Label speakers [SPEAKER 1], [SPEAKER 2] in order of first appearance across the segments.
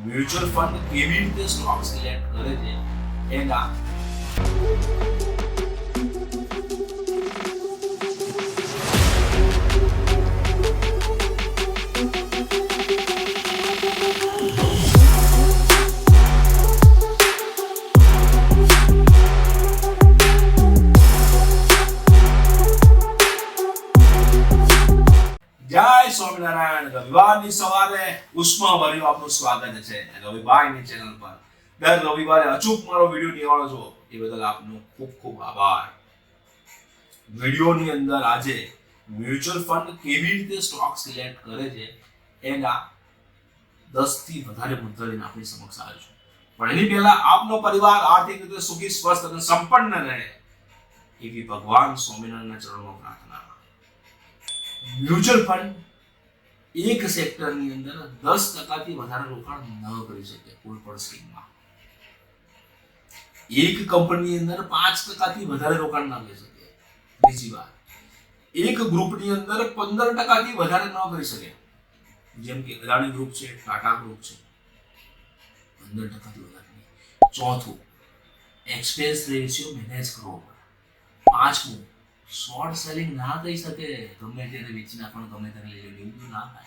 [SPEAKER 1] Mutual fund કેવી રીતે stock select કરે છે એના જય સ્વામિનારાયણ. રવિવારની સવારે ઉષ્માભર્યું આપનું સ્વાગત છે રવિભાઈની ચેનલ પર. દર રવિવારે અચૂક મારો વિડીયો નિહાળો છો એ બદલ આપનો ખૂબ ખૂબ આભાર. વિડીયોની અંદર આજે મ્યુચ્યુઅલ ફંડ કેવી રીતે સ્ટોક સિલેક્ટ કરે છે એના 10 થી વધારે મુદ્દા લઈને આપણી સમક્ષ આવ્યો છું. પણ એની પહેલા આપનો પરિવાર આર્થિક રીતે સુખી, સ્વસ્થ અને સંપન્ન રહે એવી ભગવાન સ્વામિનારાયણના ચરણોમાં પ્રાર્થના. મ્યુચ્યુઅલ ફંડ એક સેક્ટરની અંદર 10% થી વધારે રોકાણ ન કરી શકે કોઈ પણ સ્કીમમાં. એક કંપનીની અંદર 5% થી વધારે રોકાણ ન કરી શકે. બીજી વાત, એક ગ્રુપની અંદર 15% થી વધારે ન કરી શકે. જેમ કે અદાણી ગ્રુપ છે, ટાટા ગ્રુપ છે, 15% થી વધારે નહીં. ચોથું, એક્સપેન્સ રેશિયો મેનેજ કરવો પડે. પાંચમું, શોર્ટ સેલિંગ ના થઈ શકે, ગમે ત્યારે વેચી નાખવાનું, ગમે ત્યારે લઈ લેવું, એવું ના થાય.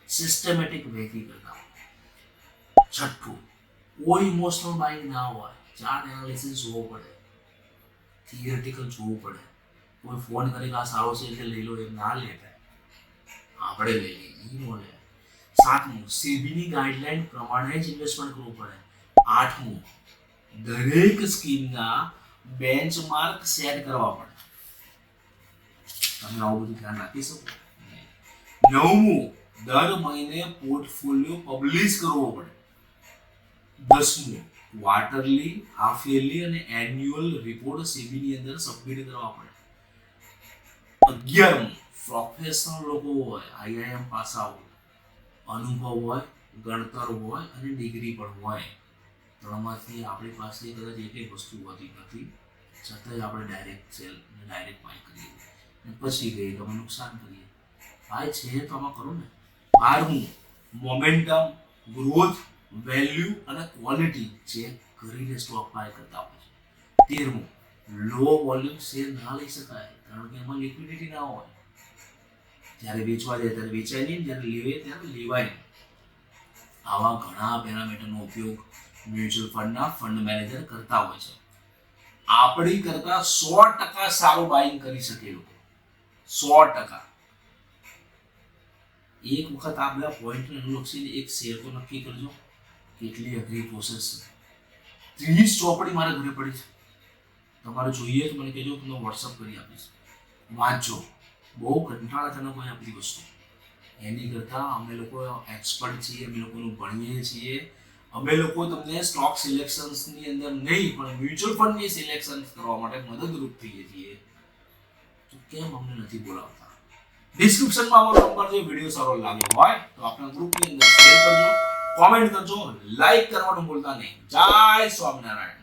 [SPEAKER 1] સિસ્ટમેટિક વેથી કરતા હોય. છઠ્ઠું, કોઈ ઇમોશનલ બાઇંગ ના હોય. ચાર્ટ એનાલિસિસ જોવો પડે, થિયરેટિકલ જોવું પડે. કોઈ ફોન કરે કે આ સારો છે એટલે લઈ લો, એમ ના લેતા, આપણે લઈ લઈએ, એ ન લે. સાતમું, સેબીની ગાઈડલાઈન પ્રમાણે જ ઇન્વેસ્ટમેન્ટ કરવું પડે. આઠમું, દરેક સ્કીમના બેન્ચમાર્ક સેટ કરવા પડે. તમે આવું બધું ધ્યાન રાખી શકો. નવમું, દર મહિને પોર્ટફોલિયો પબ્લિશ કરવો પડે. 10મું, ક્વાર્ટરલી, હાફ યરલી અને એન્યુઅલ રિપોર્ટ સેબીની અંદર સબમિટ કરવા પડે. 11મું, પ્રોફેશનલ લોકો હોય, આઈઆઈએમ પાસ આઉટ, અનુભવ હોય, ગણતર હોય અને ડિગ્રી પણ હોય. ત્રણમાંથી આપણી પાસે કદાચ એક વસ્તુ હોતી નથી, છતાંય આપણે ડાયરેક્ટ સેલ અને ડાયરેક્ટ બાય કરીએ અને પછી ગઈ તો અમે નુકસાન કરીએ. ભાઈ છે તો આમાં કરો ને. 12મું, મોમેન્ટમ, ગ્રોથ, વેલ્યુ અને ક્વોલિટી ચેક કરીને સ્ટોક બાય કરતા હોય છે. 13મું, લો વોલ્યુમ શેર ના લઈ શકાય, કારણ કે એમાં લિક્વિડિટી ના હોય. જ્યારે વેચવા જાય ત્યારે વેચાય નહીં, જ્યારે લેવાય ત્યારે લેવાય નહીં. આવા ઘણા પેરામીટરનો ઉપયોગ મ્યુચ્યુઅલ ફંડના ફંડ મેનેજર કરતા હોય છે. આપણી કરતા 100% સારું બાઇંગ કરી શકે લોકો. 100%. એક વખત આ બધા પોઈન્ટને અનુલક્ષીને એક શેર તો નક્કી કરજો. કેટલી અઘરી પ્રોસેસ છે. 30 ચોપડી મારા ઘરે પડી છે. તમારે જોઈએ તો મને કહેજો, તમને વોટ્સઅપ કરી આપીશ. વાંચો. બહુ કંટાળાજનક હોય આ બધી વસ્તુ. એની કરતાં અમે લોકો એક્સપર્ટ છીએ, અમે લોકોનું ભણીએ છીએ. અમે લોકો તમને સ્ટોક સિલેક્શન્સની અંદર નહીં પણ મ્યુચ્યુઅલ ફંડની સિલેક્શન કરવા માટે મદદરૂપ થઈએ છીએ. તો કેમ અમને નથી બોલાવતા? ડિસ્ક્રિપ્શનમાં અમારો નંબર છે. વિડીયો સારો લાગ્યો હોય તો આપણા ગ્રુપની અંદર શેર કરજો, કોમેન્ટ કરજો, લાઈક કરવાનું ભૂલતા નહીં. જય સ્વામિનારાયણ.